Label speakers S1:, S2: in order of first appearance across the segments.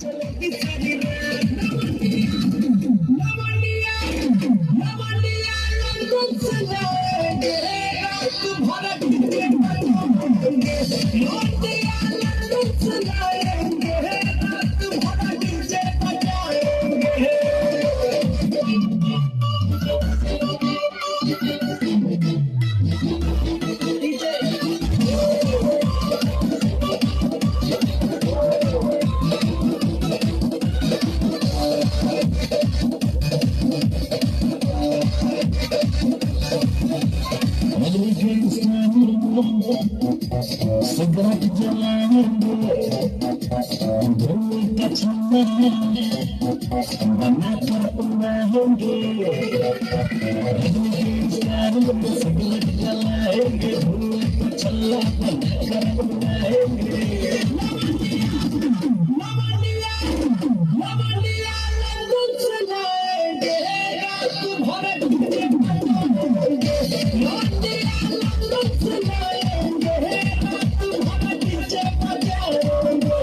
S1: चलेगी सारी रात लवंडिया लवंडिया लंदन चलाएंगे रात भर डीजे बजाएंगे लवंडिया लंदन चलाएंगे रात भर डीजे बजाएंगे सिगरेट जलाएंगे धुएं का छन्ना बनाकर उड़ाएंगे सिगरेट जलाएंगे धुएं का छल्ला बनाकर उड़ाएंगे लवंडिया लवंडिया लंदन चलाएंगे रात भर डीजे बजाएंगे लवंडिया लंदन चलाएंगे रात भर डीजे बजाएंगे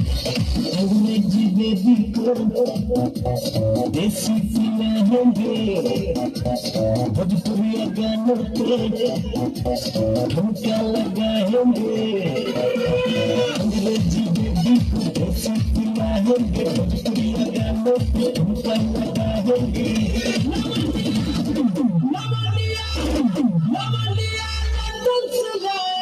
S1: अंग्रेजी बेबी को देसी पिलाएंगे भोजपुरी गानों पे ठुमका लगाएंगे अंग्रेजी बेबी को देसी पिलाएंगे भोजपुरी गानों पे ठुमका लगाएंगे लवंडिया लवंडिया लंदन चलाएंगे